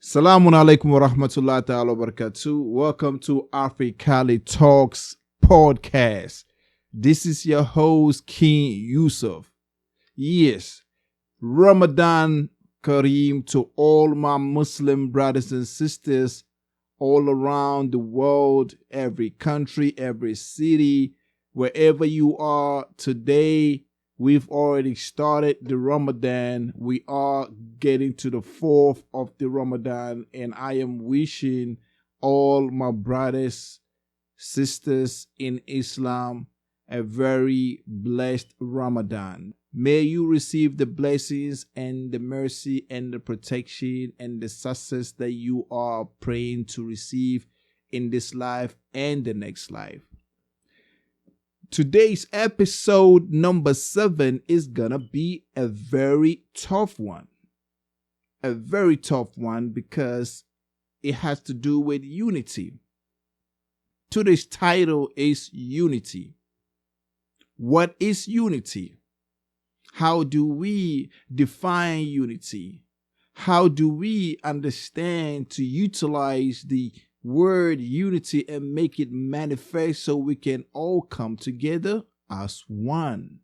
Salaamun Alaikum wa Rahmatullahi wa Barakatu. Welcome to Africali Talks podcast. This is your host, King Yusuf. Yes, Ramadan Kareem to all my Muslim brothers and sisters all around the world, every country, every city, wherever you are today. We've already started the Ramadan. We are getting to the 4th of the Ramadan, and I am wishing all my brothers, sisters in Islam a very blessed Ramadan. May you receive the blessings and the mercy and the protection and the success that you are praying to receive in this life and the next life. Today's episode number 7 is gonna be a very tough one. A very tough one because it has to do with unity. Today's title is Unity. What is unity? How do we define unity? How do we understand to utilize the word unity and make it manifest so we can all come together as one?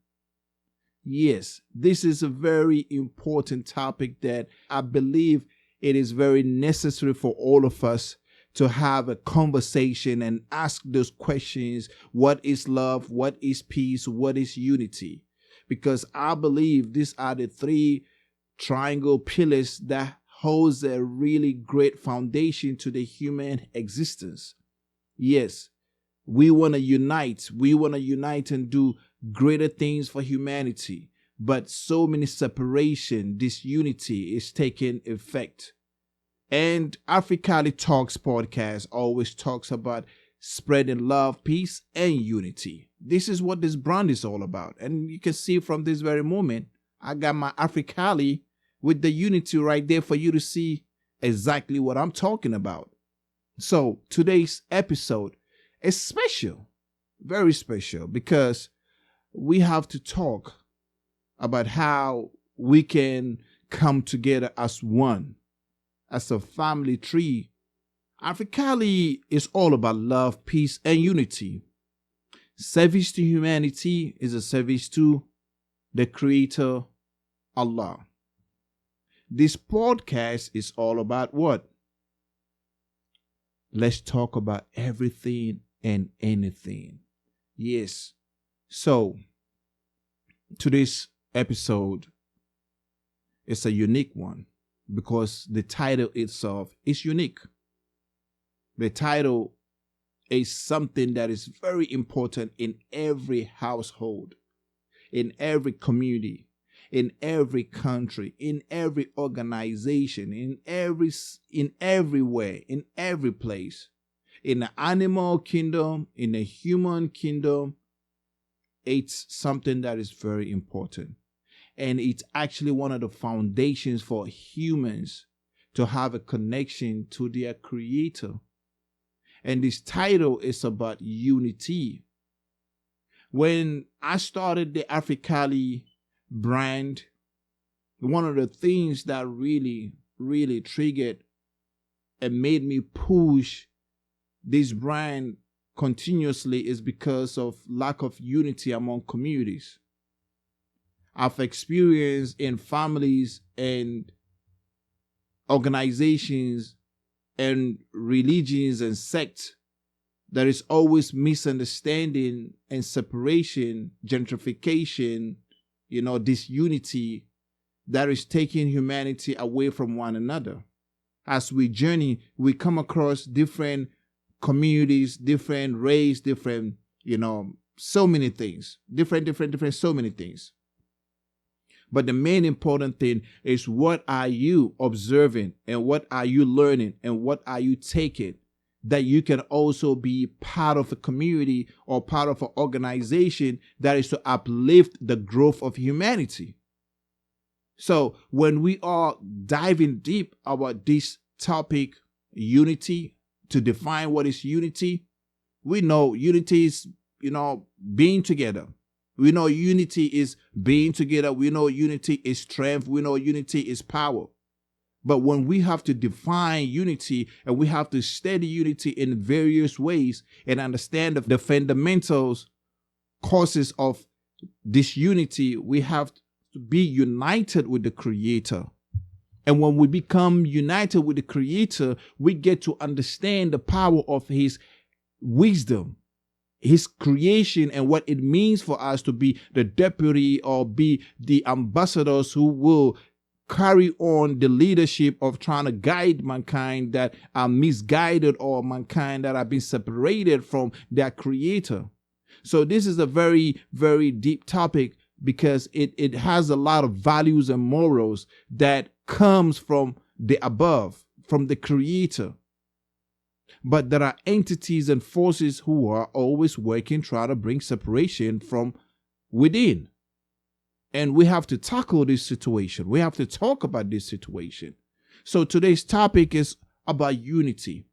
Yes, this is a very important topic that I believe it is very necessary for all of us to have a conversation and ask those questions. What is love? What is peace? What is unity? Because I believe these are the 3 triangle pillars that holds a really great foundation to the human existence. Yes, we want to unite. We want to unite and do greater things for humanity. But so many separation, disunity is taking effect. And Africali Talks podcast always talks about spreading love, peace, and unity. This is what this brand is all about. And you can see from this very moment, I got my Africali with the unity right there for you to see exactly what I'm talking about. So today's episode is special, very special, because we have to talk about how we can come together as one, as a family tree. Africali is all about love, peace, and unity. Service to humanity is a service to the Creator, Allah. This podcast is all about what? Let's talk about everything and anything. Yes. So, today's episode is a unique one because the title itself is unique. The title is something that is very important in every household, in every community, in every country, in every organization, in everywhere, in every place, in the animal kingdom, in the human kingdom. It's something that is very important. And it's actually one of the foundations for humans to have a connection to their Creator. And this title is about unity. When I started the Africali brand, one of the things that really triggered and made me push this brand continuously is because of lack of unity among communities. I've experienced in families and organizations and religions and sects, there is always misunderstanding and separation, gentrification, disunity that is taking humanity away from one another. As we journey, we come across different communities, different race, different, so many things, different, so many things. But the main important thing is, what are you observing and what are you learning and what are you taking that you can also be part of a community or part of an organization that is to uplift the growth of humanity. So when we are diving deep about this topic, unity, to define what is unity, we know unity is, being together. We know unity is being together. We know unity is strength. We know unity is power. But when we have to define unity and we have to study unity in various ways and understand the fundamentals causes of this unity, we have to be united with the Creator. And when we become united with the Creator, we get to understand the power of His wisdom, His creation, and what it means for us to be the deputy or be the ambassadors who will carry on the leadership of trying to guide mankind that are misguided or mankind that have been separated from their Creator. So this is a very, very deep topic because it has a lot of values and morals that comes from the above, from the Creator. But there are entities and forces who are always working, trying to bring separation from within. And we have to tackle this situation. We have to talk about this situation. So today's topic is about unity.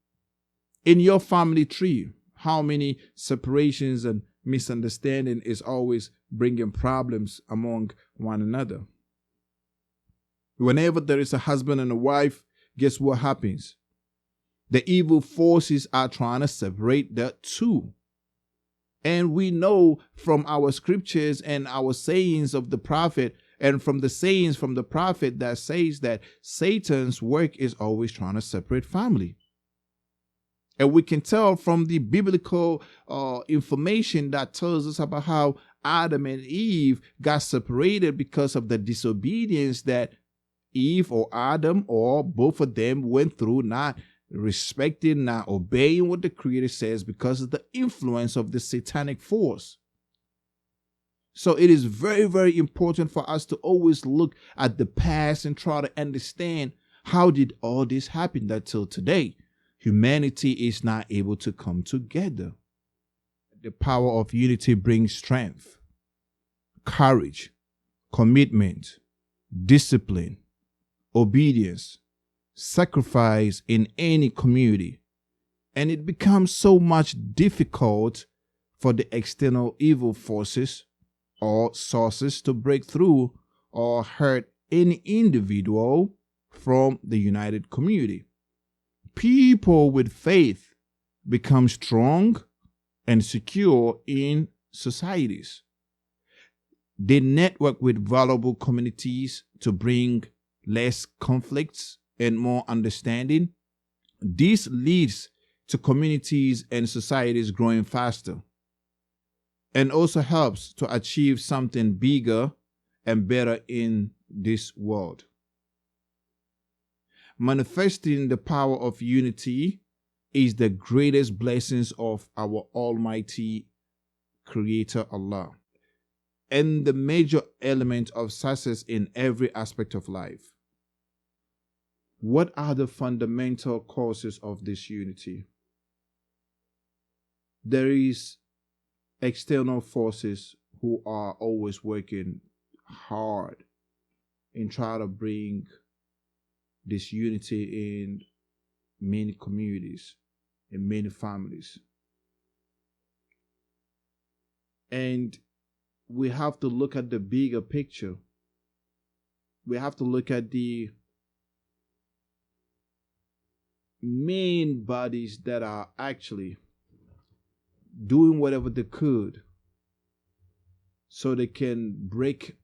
In your family tree, how many separations and misunderstanding is always bringing problems among one another? Whenever there is a husband and a wife, guess what happens? The evil forces are trying to separate the two. And we know from our scriptures and our sayings of the prophet and from the sayings from the prophet that says that Satan's work is always trying to separate family. And we can tell from the biblical information that tells us about how Adam and Eve got separated because of the disobedience that Eve or Adam or both of them went through, not respecting, not obeying what the Creator says because of the influence of the satanic force. So it is very, very important for us to always look at the past and try to understand how did all this happen that till today humanity is not able to come together. The power of unity brings strength, courage, commitment, discipline, obedience, sacrifice in any community. And it becomes so much difficult for the external evil forces or sources to break through or hurt any individual from the united community. People with faith become strong and secure in societies. They network with valuable communities to bring less conflicts and more understanding. This leads to communities and societies growing faster and also helps to achieve something bigger and better in this world. Manifesting the power of unity is the greatest blessings of our Almighty Creator Allah and the major element of success in every aspect of life. What are the fundamental causes of this unity? There is external forces who are always working hard in trying to bring this unity in many communities, in many families. And we have to look at the bigger picture. We have to look at the main bodies that are actually doing whatever they could so they can break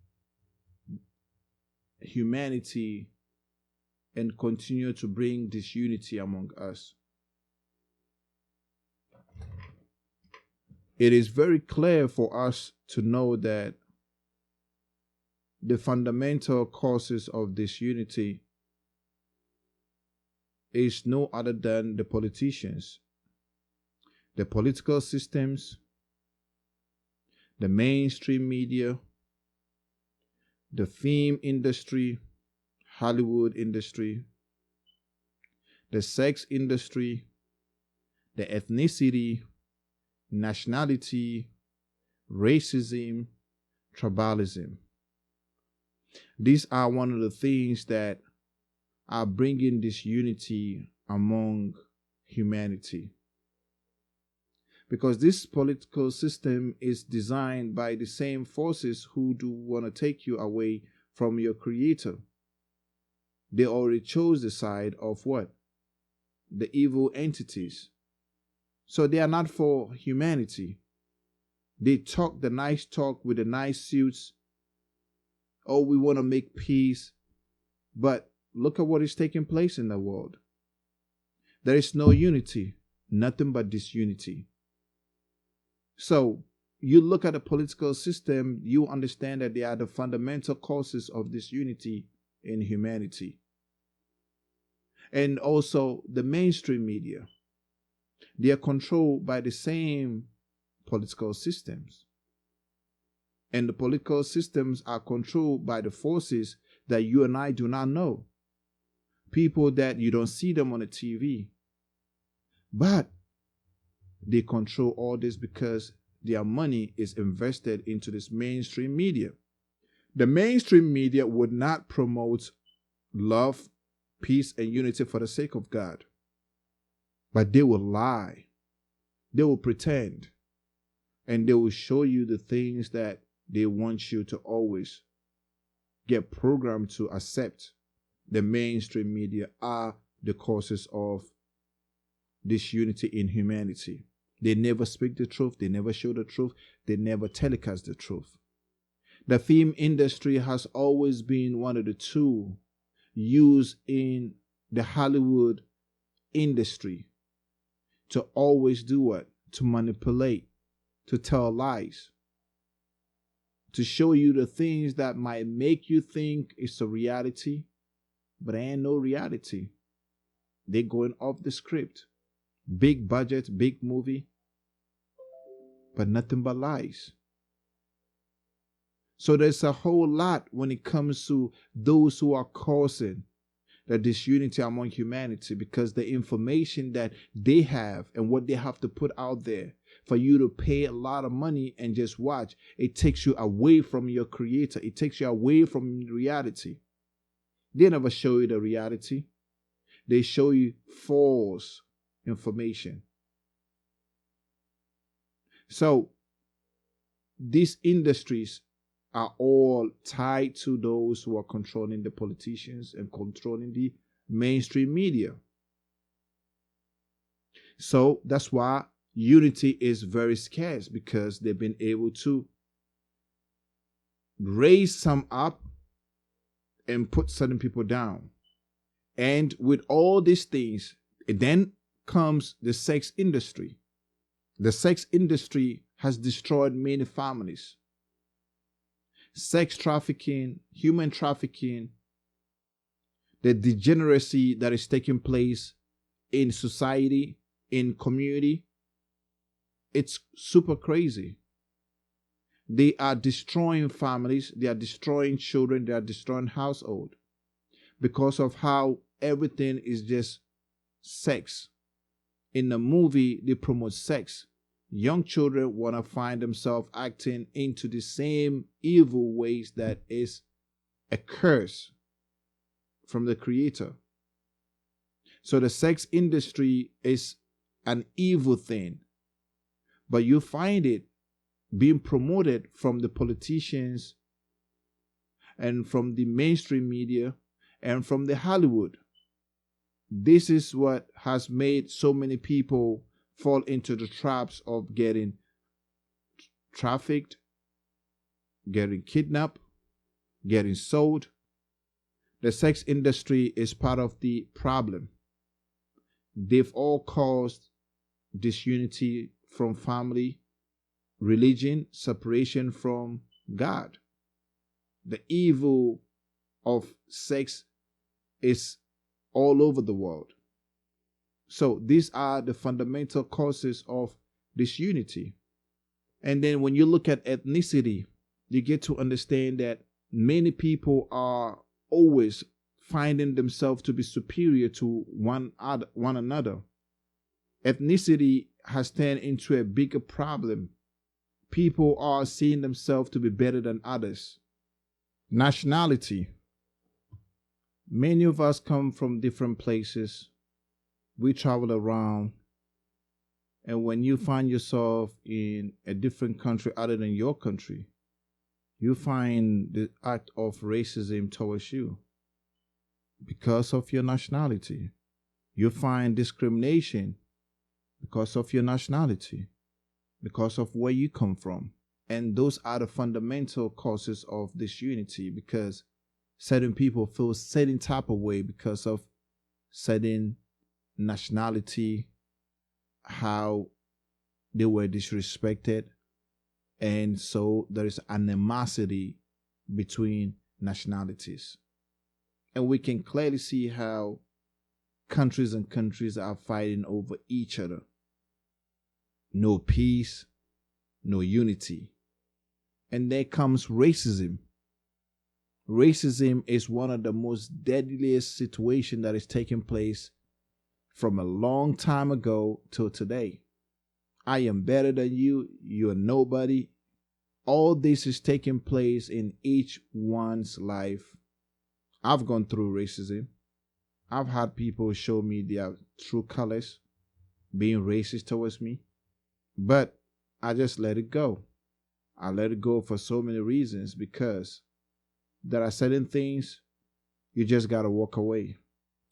humanity and continue to bring this unity among us. It is very clear for us to know that the fundamental causes of this unity is no other than the politicians, the political systems, the mainstream media, the film industry, Hollywood industry, the sex industry, the ethnicity, nationality, racism, tribalism. These are one of the things that are bringing this unity among humanity. Because this political system is designed by the same forces who do want to take you away from your creator. They already chose the side of what? The evil entities. So they are not for humanity. They talk the nice talk with the nice suits. Oh, we want to make peace. But look at what is taking place in the world. There is no unity, nothing but disunity. So you look at the political system, you understand that they are the fundamental causes of disunity in humanity. And also the mainstream media. They are controlled by the same political systems. And the political systems are controlled by the forces that you and I do not know. People that you don't see them on the TV. But they control all this because their money is invested into this mainstream media. The mainstream media would not promote love, peace, and unity for the sake of God. But they will lie. They will pretend. And they will show you the things that they want you to always get programmed to accept. The mainstream media are the causes of disunity in humanity. They never speak the truth. They never show the truth. They never telecast the truth. The film industry has always been one of the tools used in the Hollywood industry to always do what? To manipulate, to tell lies, to show you the things that might make you think it's a reality, but it ain't no reality. They're going off the script. Big budget, big movie, but nothing but lies. So there's a whole lot when it comes to those who are causing the disunity among humanity, because the information that they have and what they have to put out there for you to pay a lot of money and just watch, it takes you away from your creator. It takes you away from reality. They never show you the reality. They show you false information. So these industries are all tied to those who are controlling the politicians and controlling the mainstream media. So that's why unity is very scarce, because they've been able to raise some up and put certain people down. And with all these things, it then comes the sex industry. The sex industry has destroyed many families. Sex trafficking, human trafficking, the degeneracy that is taking place in society, in community, it's super crazy. They are destroying families, they are destroying children, they are destroying household because of how everything is just sex. In the movie, they promote sex. Young children want to find themselves acting into the same evil ways that is a curse from the Creator. So the sex industry is an evil thing, but you find it being promoted from the politicians and from the mainstream media and from the Hollywood. This is what has made so many people fall into the traps of getting trafficked, getting kidnapped, getting sold. The sex industry is part of the problem. They've all caused disunity from family, religion, separation from God. The evil of sex is all over the world. So these are the fundamental causes of disunity. And then when you look at ethnicity, you get to understand that many people are always finding themselves to be superior to one another. Ethnicity has turned into a bigger problem. People are seeing themselves to be better than others. Nationality. Many of us come from different places. We travel around And when you find yourself in a different country other than your country, you find the act of racism towards you because of your nationality. You find discrimination because of your nationality, because of where you come from. And those are the fundamental causes of disunity, because certain people feel certain type of way because of certain nationality, how they were disrespected. And so there is animosity between nationalities. And we can clearly see how countries and countries are fighting over each other. No peace, no unity. And there comes racism. Racism is one of the most deadliest situations that is taking place from a long time ago till today. I am better than you, you're nobody. All this is taking place in each one's life. I've gone through racism. I've had people show me their true colors, being racist towards me. But I just let it go. I let it go for so many reasons, because there are certain things you just got to walk away.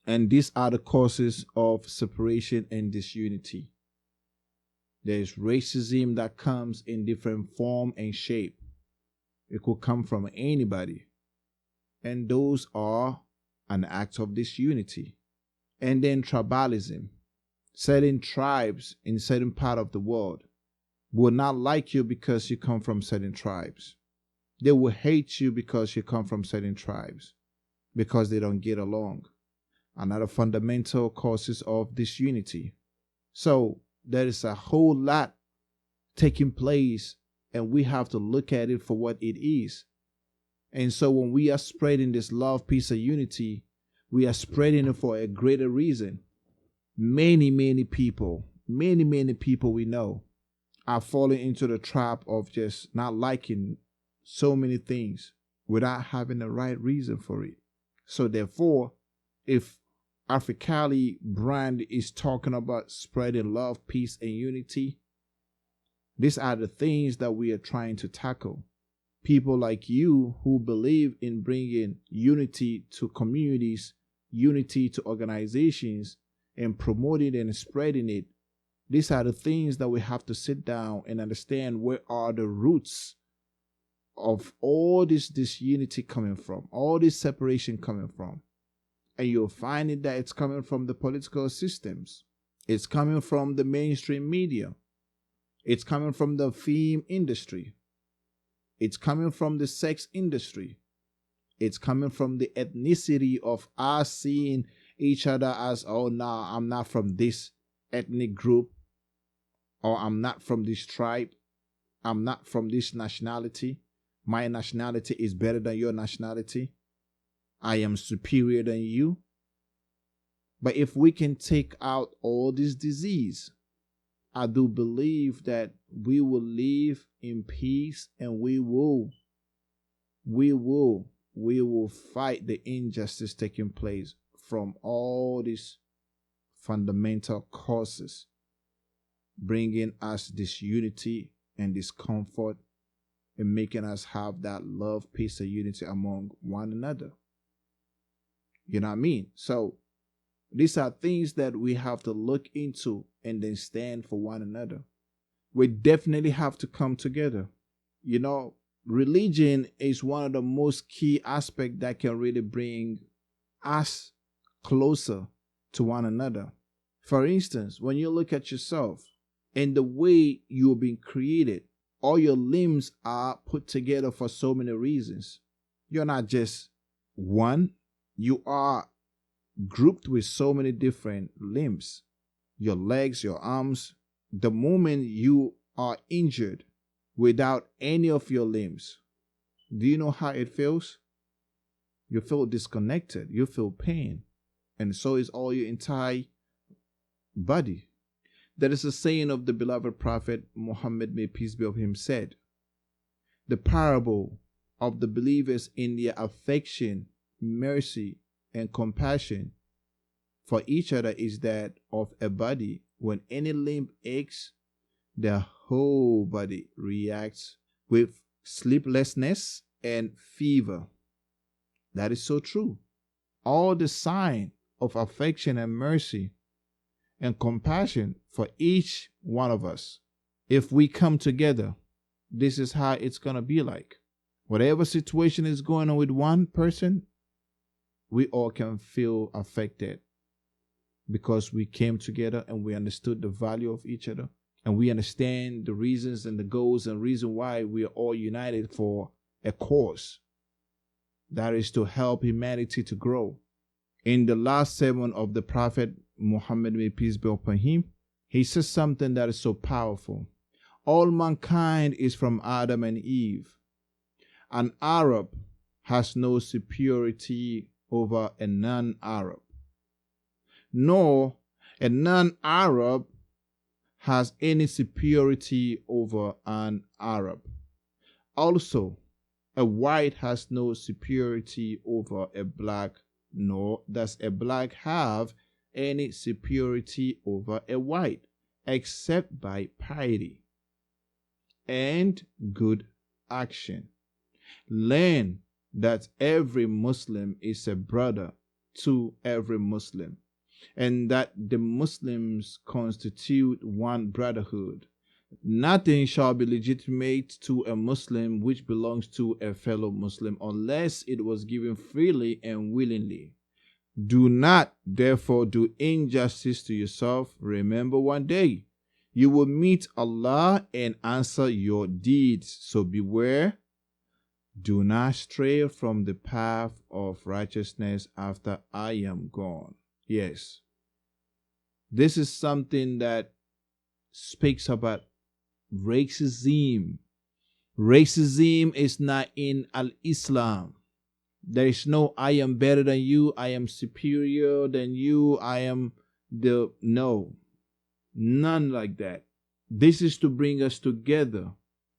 And these are the causes of separation and disunity. There's racism that comes in different form and shape. It could come from anybody. And those are an act of disunity. And then tribalism. Certain tribes in certain part of the world will not like you because you come from certain tribes. They will hate you because you come from certain tribes, because they don't get along. Another fundamental causes of disunity. So there is a whole lot taking place, and we have to look at it for what it is. And so when we are spreading this love, peace, and unity, we are spreading it for a greater reason. Many people we know are falling into the trap of just not liking so many things without having the right reason for it. So therefore, if Africali brand is talking about spreading love, peace, and unity, these are the things that we are trying to tackle. People like you who believe in bringing unity to communities, unity to organizations, and promoting and spreading it. These are the things that we have to sit down and understand where are the roots of all this disunity coming from, all this separation coming from. And you'll find it that it's coming from the political systems. It's coming from the mainstream media. It's coming from the film industry. It's coming from the sex industry. It's coming from the ethnicity of us seeing each other as, oh, no, I'm not from this ethnic group, or I'm not from this tribe. I'm not from this nationality. My nationality is better than your nationality. I am superior than you. But if we can take out all this disease, I do believe that we will live in peace, and we will fight the injustice taking place from all these fundamental causes, bringing us this unity and discomfort, and making us have that love, peace, and unity among one another. You know what I mean? So these are things that we have to look into and then stand for one another. We definitely have to come together. You know, religion is one of the most key aspects that can really bring us closer to one another. For instance, when you look at yourself and the way you've been created, all your limbs are put together for so many reasons. You're not just one, you are grouped with so many different limbs. Your legs, your arms. The moment you are injured without any of your limbs, do you know how it feels? You feel disconnected. You feel pain. And so is all your entire body. There is a saying of the beloved Prophet Muhammad, may peace be upon him, said, the parable of the believers in their affection, mercy, and compassion for each other is that of a body When any limb aches, their whole body reacts with sleeplessness and fever. That is so true. All the sign of affection and mercy and compassion for each one of us. If we come together, this is how it's going to be like. Whatever situation is going on with one person, we all can feel affected because we came together and we understood the value of each other, and we understand the reasons and the goals and reason why we are all united for a cause. That is to help humanity to grow. In the last sermon of the Prophet Muhammad, may peace be upon him, he says something that is so powerful. All mankind is from Adam and Eve. An Arab has no superiority over a non-Arab, nor a non-Arab has any superiority over an Arab. Also, a white has no superiority over a black, nor does a black have any superiority over a white, except by piety and good action. Learn that every Muslim is a brother to every Muslim, and that the Muslims constitute one brotherhood. Nothing shall be legitimate to a Muslim which belongs to a fellow Muslim unless it was given freely and willingly. Do not, therefore, do injustice to yourself. Remember, one day you will meet Allah and answer your deeds. So beware. Do not stray from the path of righteousness after I am gone. Yes, this is something that speaks about racism. Racism is not in Al-Islam. There is no I am better than you, I am superior than you, I am no. None like that. This is to bring us together.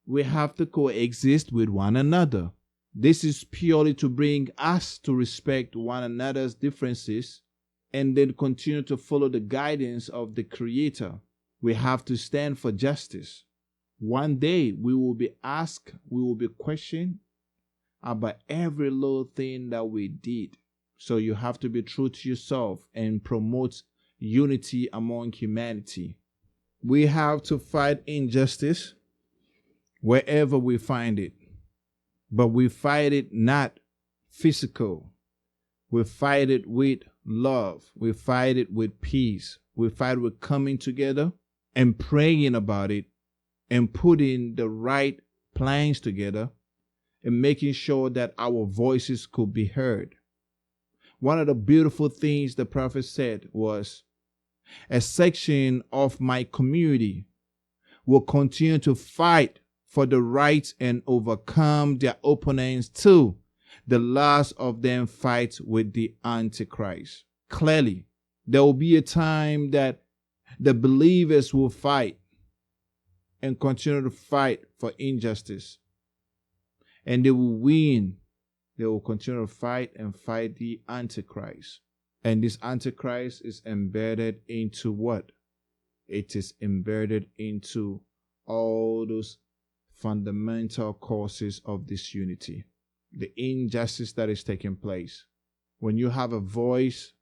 We have to coexist with one another. This is purely to bring us to respect one another's differences and then continue to follow the guidance of the Creator. We have to stand for justice. One day we will be asked, we will be questioned about every little thing that we did. So you have to be true to yourself and promote unity among humanity. We have to fight injustice wherever we find it. But we fight it not physical. We fight it with love. We fight it with peace. We fight with coming together and praying about it and putting the right plans together and making sure that our voices could be heard. One of the beautiful things the Prophet said was, a section of my community will continue to fight for the right and overcome their opponents too. The last of them fights with the Antichrist. Clearly, there will be a time that the believers will fight and continue to fight for injustice. And they will win. They will continue to fight and fight the Antichrist. And this Antichrist is embedded into what? It is embedded into all those fundamental causes of disunity. The injustice that is taking place. When you have a voice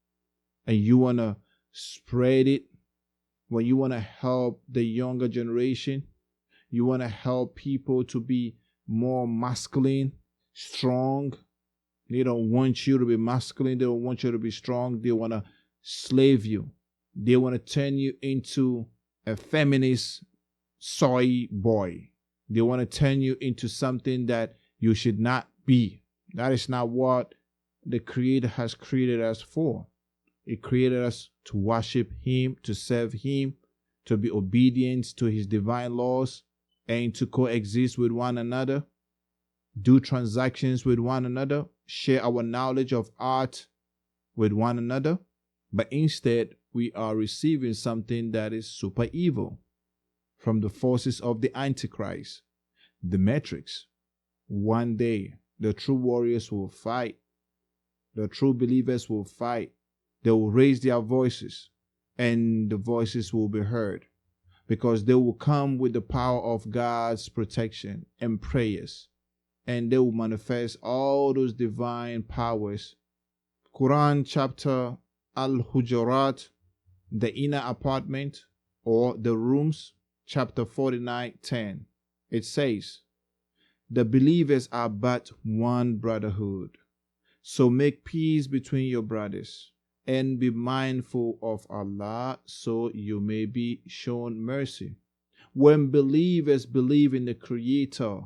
and you want to spread it, when you want to help the younger generation, you want to help people to be more masculine, strong. They don't want you to be masculine. They don't want you to be strong. They want to slave you. They want to turn you into a feminist soy boy. They want to turn you into something that you should not be. That is not what the Creator has created us for. He created us to worship Him, to serve Him, to be obedient to His divine laws, and to coexist with one another, do transactions with one another, share our knowledge of art with one another. But instead, we are receiving something that is super evil from the forces of the Antichrist, the Matrix. One day, the true warriors will fight. The true believers will fight. They will raise their voices and the voices will be heard, because they will come with the power of God's protection and prayers, and they will manifest all those divine powers. Quran chapter Al-Hujurat, the inner apartment or the rooms, chapter 49:10. It says, the believers are but one brotherhood. So make peace between your brothers and be mindful of Allah so you may be shown mercy. When believers believe in the Creator,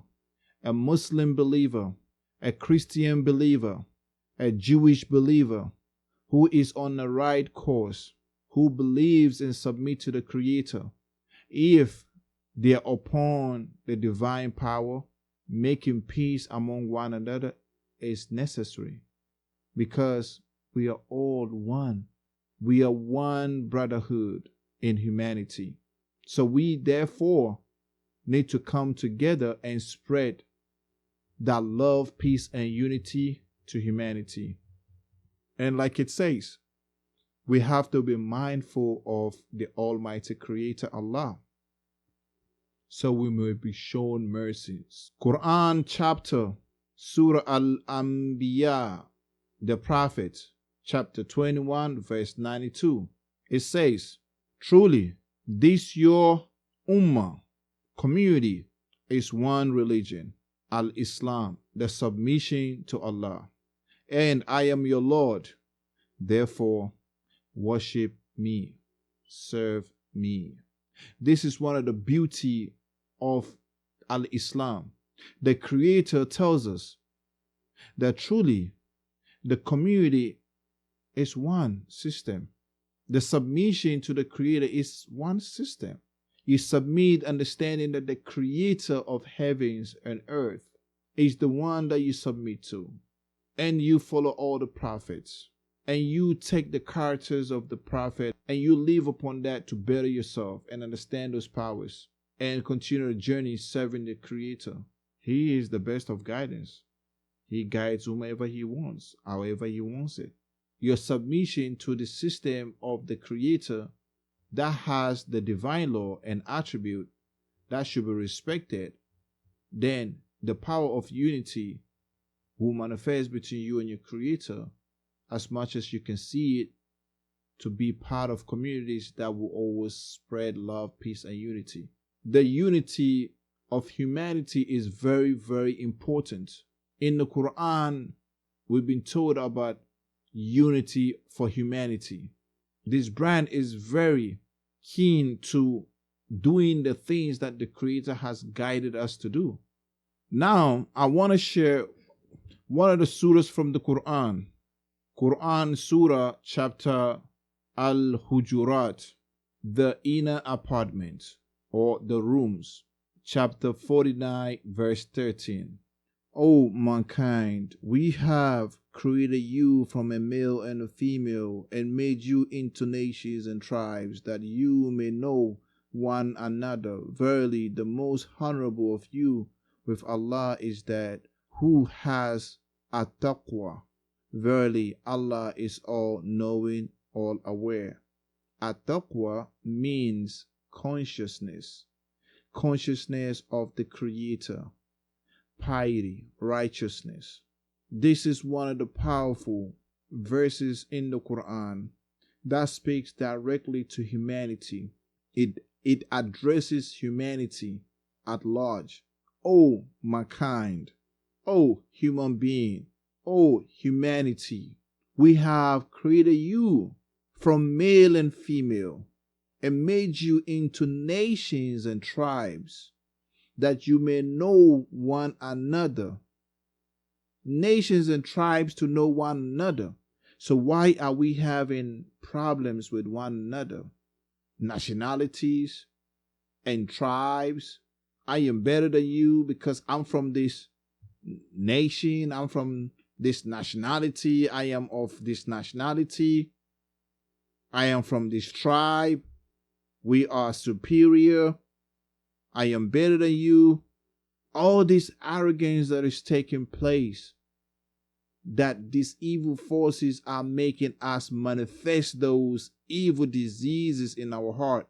a Muslim believer, a Christian believer, a Jewish believer who is on the right course, who believes and submit to the Creator, if they are upon the divine power, making peace among one another is necessary, because we are all one. We are one brotherhood in humanity. So we therefore need to come together and spread that love, peace, and unity to humanity. And like it says, we have to be mindful of the Almighty Creator Allah, so we may be shown mercies. Quran chapter, Surah Al-Anbiya, the Prophet, chapter 21, verse 92. It says, truly, this your ummah, community, is one religion, Al-Islam, the submission to Allah. And I am your Lord. Therefore, worship me, serve me. This is one of the beauty of Al-Islam. The Creator tells us that truly the community is one system. The submission to the Creator is one system. You submit understanding that the Creator of heavens and earth is the one that you submit to. And you follow all the prophets. And you take the characters of the prophet and you live upon that to better yourself and understand those powers and continue a journey serving the Creator. He is the best of guidance. He guides whomever He wants, however He wants it. Your submission to the system of the Creator that has the divine law and attribute that should be respected, then the power of unity will manifest between you and your Creator, as much as you can see it to be part of communities that will always spread love, peace, and unity. The unity of humanity is very, very important. In the Quran, we've been told about unity for humanity. This brand is very keen to doing the things that the Creator has guided us to do. Now, I want to share one of the surahs from the Quran. Quran Surah chapter Al-Hujurat, the inner apartment or the rooms, chapter 49, verse 13. O mankind, we have created you from a male and a female and made you into nations and tribes that you may know one another. Verily, the most honorable of you with Allah is that who has at-taqwa. Verily, Allah is all-knowing, all-aware. At-taqwa means consciousness of the Creator, piety, righteousness. This is one of the powerful verses in the Quran that speaks directly to humanity. It addresses humanity at large. O mankind, O human being, O humanity, we have created you from male and female and made you into nations and tribes that you may know one another. Nations and tribes to know one another. So why are we having problems with one another? Nationalities and tribes. I am better than you because I'm from this nation. I'm from this nationality. I am of this nationality. I am from this tribe. We are superior. I am better than you. All this arrogance that is taking place, that these evil forces are making us manifest those evil diseases in our heart,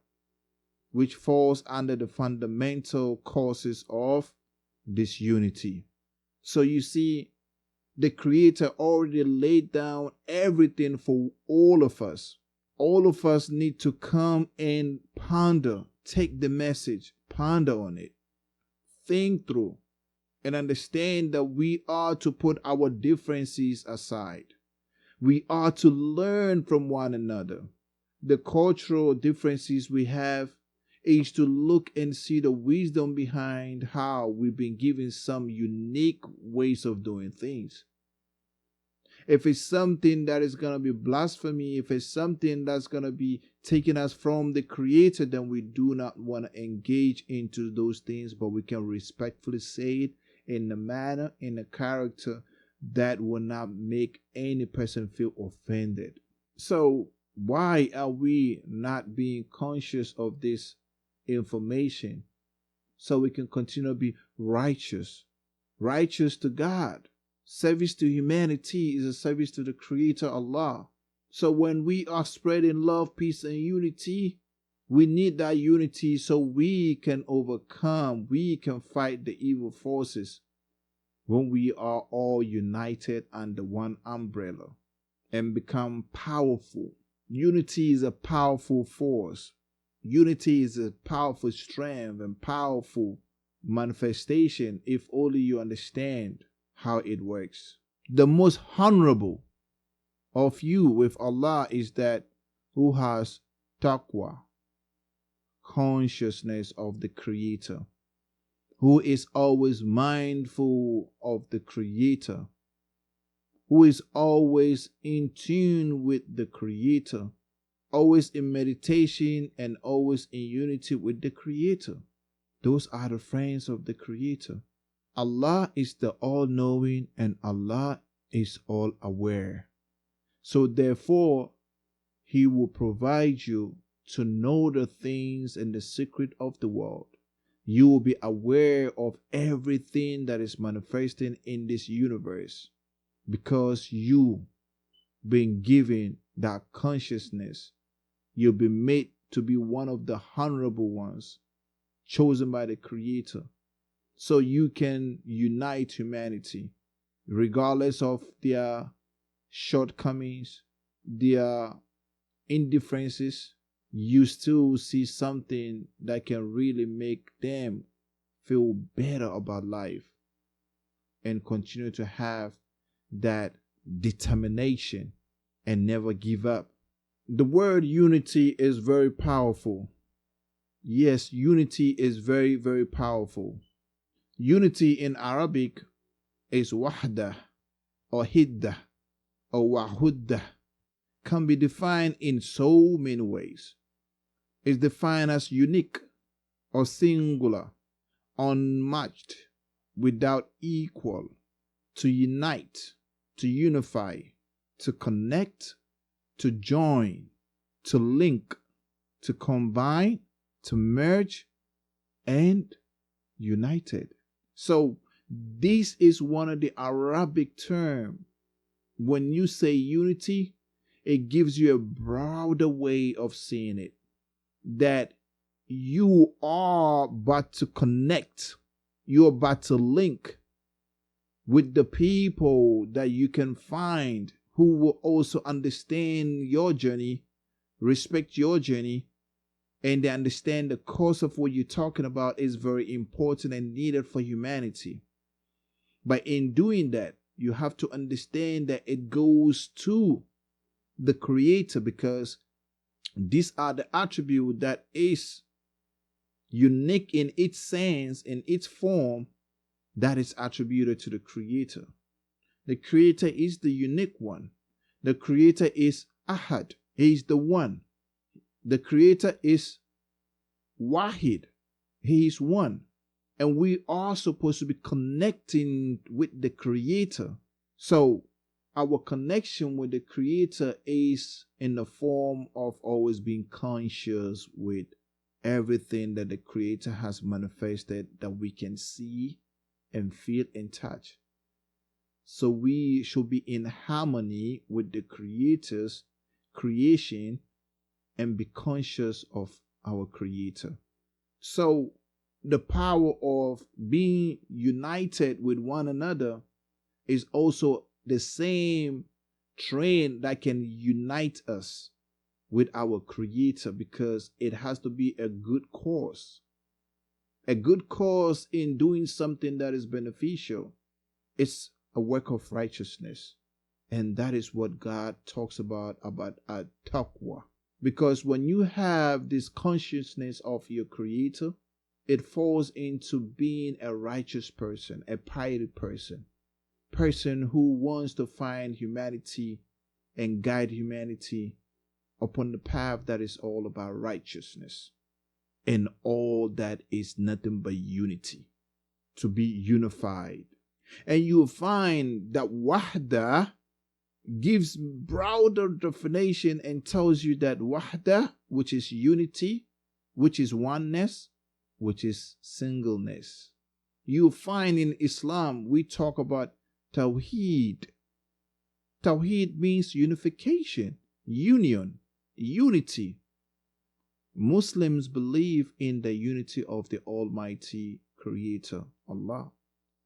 which falls under the fundamental causes of disunity. So you see, the Creator already laid down everything for all of us. All of us need to come and ponder, take the message, ponder on it, think through, and understand that we are to put our differences aside. We are to learn from one another. The cultural differences we have is to look and see the wisdom behind how we've been given some unique ways of doing things. If it's something that is going to be blasphemy, if it's something that's going to be taking us from the Creator, then we do not want to engage into those things, but we can respectfully say it in a manner, in a character that will not make any person feel offended. So why are we not being conscious of this information so we can continue to be righteous to God? Service to humanity is a service to the Creator Allah. So when we are spreading love, peace, and unity, we need that unity so we can overcome, we can fight the evil forces when we are all united under one umbrella and become powerful. Unity is a powerful force. Unity is a powerful strength and powerful manifestation if only you understand how it works. The most honorable of you with Allah is that who has taqwa, consciousness of the Creator, who is always mindful of the Creator, who is always in tune with the Creator, always in meditation and always in unity with the Creator. Those are the friends of the Creator. Allah is the all-knowing and Allah is all-aware. So therefore, He will provide you to know the things and the secret of the world. You will be aware of everything that is manifesting in this universe because you been given that consciousness. You'll be made to be one of the honorable ones chosen by the Creator. So you can unite humanity regardless of their shortcomings, their indifferences. You still see something that can really make them feel better about life and continue to have that determination and never give up. The word unity is very powerful. Yes, unity is very, very powerful. Unity in Arabic is wahda or hidda or wahudda. Can be defined in so many ways. It's defined as unique or singular, unmatched, without equal, to unite, to unify, to connect, to join, to link, to combine, to merge, and united. So this is one of the Arabic terms. When you say unity, it gives you a broader way of seeing it. That you are but to connect, you are but to link with the people that you can find who will also understand your journey, respect your journey, and they understand the cause of what you're talking about is very important and needed for humanity. But in doing that, you have to understand that it goes to the Creator, because these are the attribute that is unique in its sense, in its form, that is attributed to the Creator. The Creator is the unique one. The Creator is Ahad. He is the one. The Creator is Wahid. He is one. And we are supposed to be connecting with the Creator. So our connection with the Creator is in the form of always being conscious with everything that the Creator has manifested that we can see and feel and touch. So we should be in harmony with the Creator's creation and be conscious of our Creator. So the power of being united with one another is also the same train that can unite us with our Creator, because it has to be a good cause. A good cause in doing something that is beneficial. It's a work of righteousness. And that is what God talks about taqwa. Because when you have this consciousness of your Creator, it falls into being a righteous person, a piety person who wants to find humanity and guide humanity upon the path that is all about righteousness. And all that is nothing but unity, to be unified. And you'll find that wahda gives broader definition and tells you that wahda, which is unity, which is oneness, which is singleness. You'll find in Islam, we talk about Tawheed. Tawheed means unification, union, unity. Muslims believe in the unity of the Almighty Creator, Allah,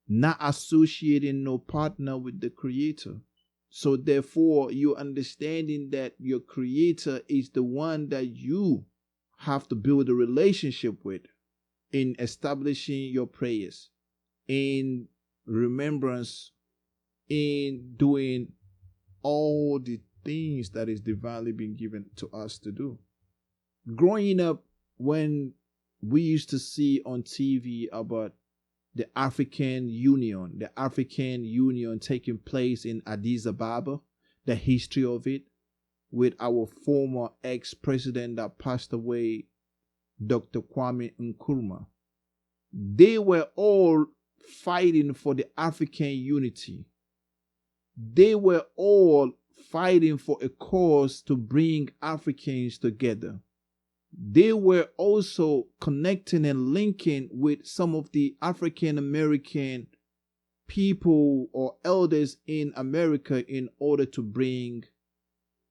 not associating no partner with the Creator. So therefore, you're understanding that your Creator is the one that you have to build a relationship with in establishing your prayers, in remembrance, in doing all the things that is divinely been given to us to do. Growing up, when we used to see on TV about the African Union taking place in Addis Ababa, the history of it, with our former ex-president that passed away, Dr. Kwame Nkrumah. They were all fighting for the African unity. They were all fighting for a cause to bring Africans together. They were also connecting and linking with some of the African American people or elders in America in order to bring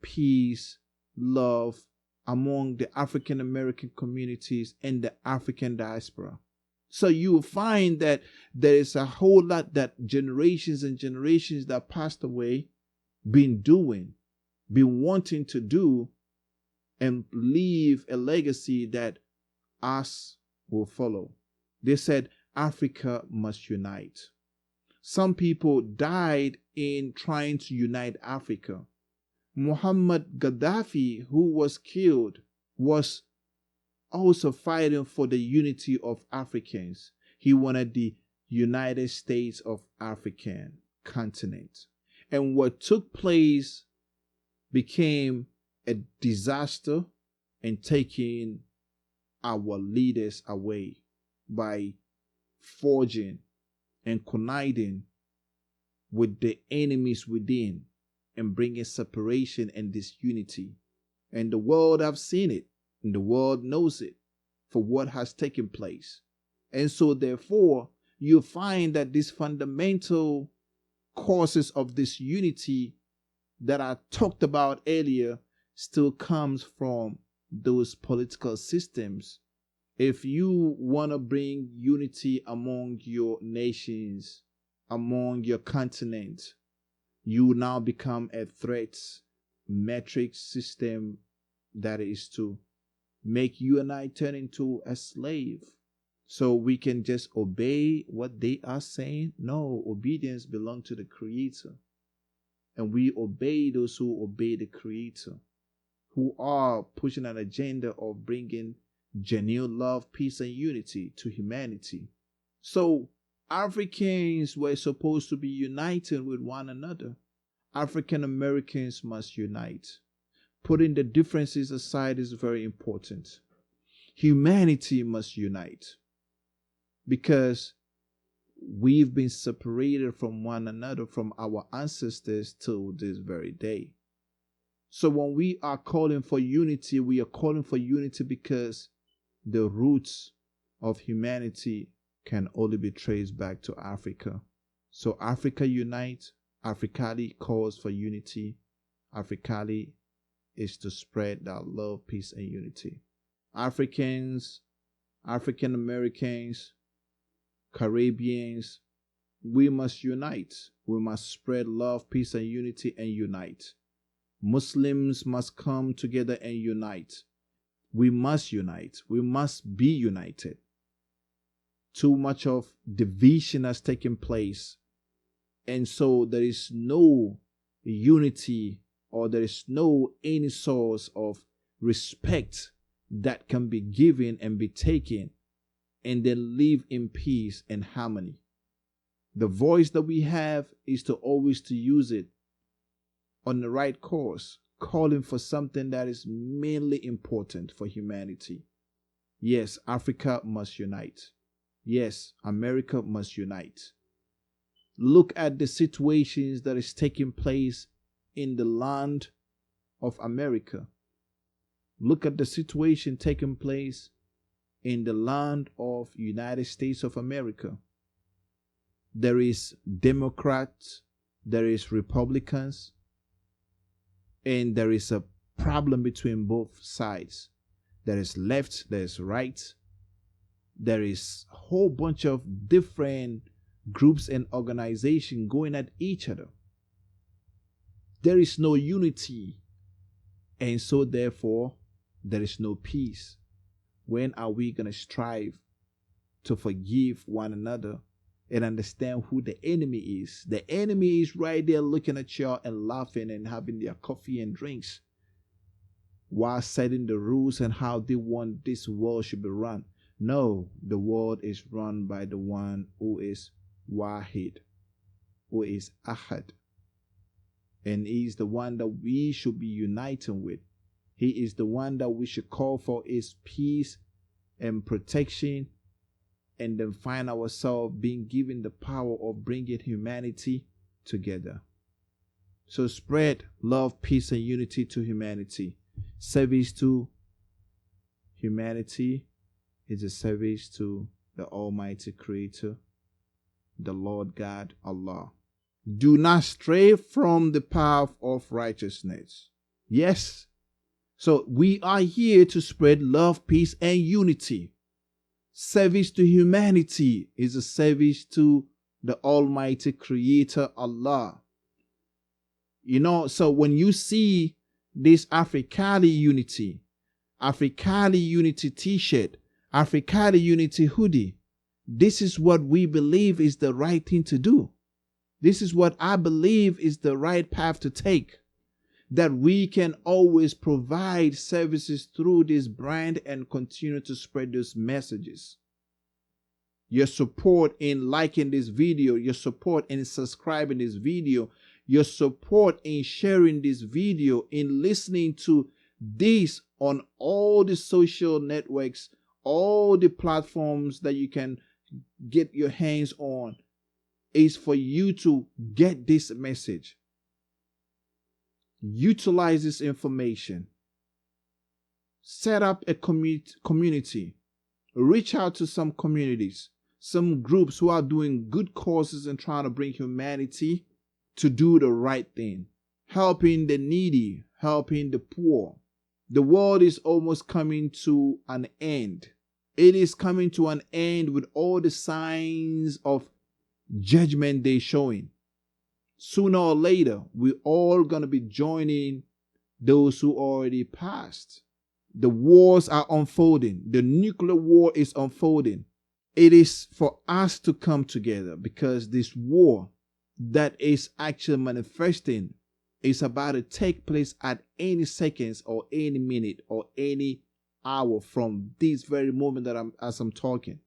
peace, love among the African American communities and the African diaspora. So you will find that there is a whole lot that generations and generations that passed away been wanting to do, and leave a legacy that us will follow. They said Africa must unite. Some people died in trying to unite Africa. Muhammad Gaddafi, who was killed, was also fighting for the unity of Africans. He wanted the United States of African continent. And what took place became a disaster and taking our leaders away by forging and conniving with the enemies within and bringing separation and disunity. And the world have seen it, and the world knows it for what has taken place. And so therefore, you find that these fundamental causes of this unity that I talked about earlier still comes from those political systems. If you want to bring unity among your nations, among your continent, you now become a threat metric system that is to make you and I turn into a slave. So we can just obey what they are saying? No, obedience belongs to the Creator. And we obey those who obey the Creator, who are pushing an agenda of bringing genuine love, peace, and unity to humanity. So Africans were supposed to be united with one another. African Americans must unite. Putting the differences aside is very important. Humanity must unite, because we've been separated from one another, from our ancestors till this very day. So when we are calling for unity, we are calling for unity because the roots of humanity can only be traced back to Africa. So Africa unite, Africali calls for unity. Africali is to spread that love, peace, and unity. Africans, African Americans, Caribbeans, we must unite. We must spread love, peace, and unity and unite. Muslims must come together and unite. We must unite. We must be united. Too much of division has taken place. And so there is no unity, or there is no any source of respect that can be given and be taken and then live in peace and harmony. The voice that we have is to always to use it on the right course, calling for something that is mainly important for humanity. Yes, Africa must unite. Yes, America must unite. Look at the situations that is taking place in the land of America. Look at the situation taking place in the land of United States of America. There is Democrats, there is Republicans, and there is a problem between both sides. There is left, there is right. There is a whole bunch of different groups and organizations going at each other. There is no unity, and so therefore there is no peace. When are we going to strive to forgive one another and understand who the enemy is? The enemy is right there looking at you and laughing and having their coffee and drinks while setting the rules and how they want this world should be run. No, the world is run by the one who is Wahid, who is Ahad. And he is the one that we should be uniting with. He is the one that we should call for his peace and protection, and then find ourselves being given the power of bringing humanity together. So spread love, peace, and unity to humanity. Service to humanity is a service to the Almighty Creator, the Lord God, Allah. Do not stray from the path of righteousness. Yes. So we are here to spread love, peace, and unity. Service to humanity is a service to the Almighty Creator, Allah. You know, so when you see this Africali unity t-shirt, Africali unity hoodie, this is what we believe is the right thing to do. This is what I believe is the right path to take. That we can always provide services through this brand and continue to spread those messages. Your support in liking this video, your support in subscribing this video, your support in sharing this video, in listening to this on all the social networks, all the platforms that you can get your hands on, is for you to get this message. Utilize this information. Set up a community. Reach out to some communities, some groups who are doing good causes and trying to bring humanity to do the right thing. Helping the needy, helping the poor. The world is almost coming to an end. It is coming to an end with all the signs of judgment day showing. Sooner or later, we're all going to be joining those who already passed. The wars are unfolding. The nuclear war is unfolding. It is for us to come together, because this war that is actually manifesting is about to take place at any seconds or any minute or any hour from this very moment that I'm talking.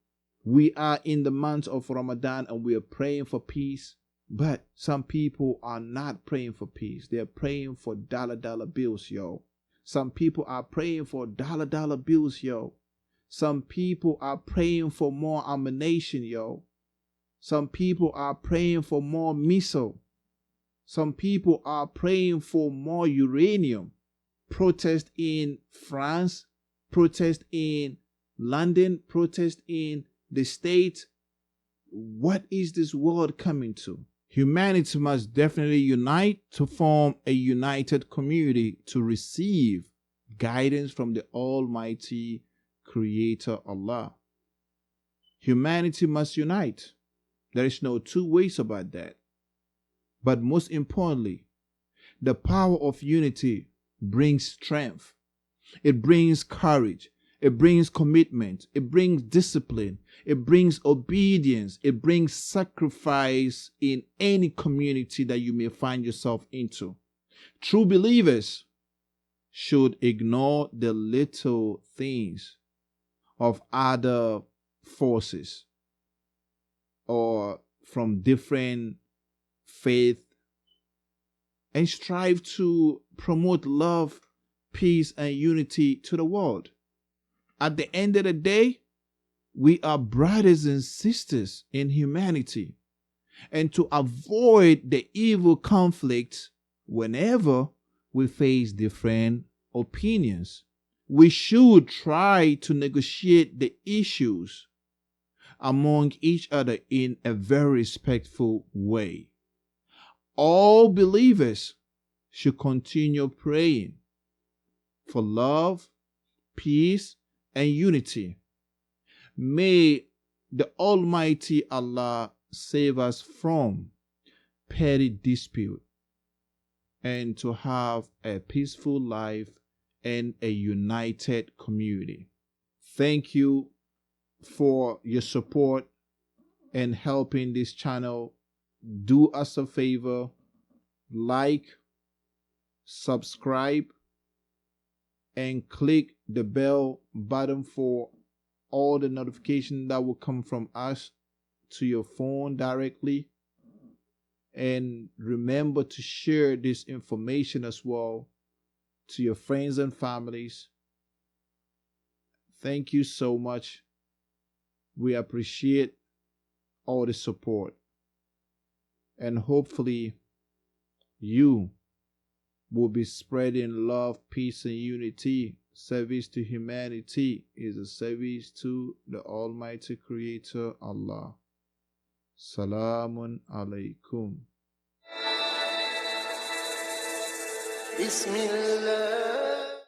We are in the month of Ramadan and we are praying for peace. But some people are not praying for peace. They're praying for dollar bills, yo. Some people are praying for dollar bills, yo. Some people are praying for more ammunition, yo. Some people are praying for more missile. Some people are praying for more uranium. Protest in France, protest in London, protest in the States. What is this world coming to? Humanity must definitely unite to form a united community to receive guidance from the Almighty Creator Allah. Humanity must unite. There is no two ways about that. But most importantly, the power of unity brings strength. It brings courage. It brings commitment. It brings discipline. It brings obedience. It brings sacrifice in any community that you may find yourself into. True believers should ignore the little things of other forces or from different faith and strive to promote love, peace, and unity to the world. At the end of the day, we are brothers and sisters in humanity. And to avoid the evil conflicts whenever we face different opinions, we should try to negotiate the issues among each other in a very respectful way. All believers should continue praying for love, peace, and unity. May the Almighty Allah save us from petty dispute and to have a peaceful life and a united community. Thank you for your support and helping this channel. Do us a favor, like, subscribe, and click the bell button for all the notifications that will come from us to your phone directly. And remember to share this information as well to your friends and families. Thank you so much. We appreciate all the support. And hopefully you will be spreading love, peace, and unity. Service to humanity is a service to the Almighty Creator Allah. Salaamun Alaikum. Bismillah.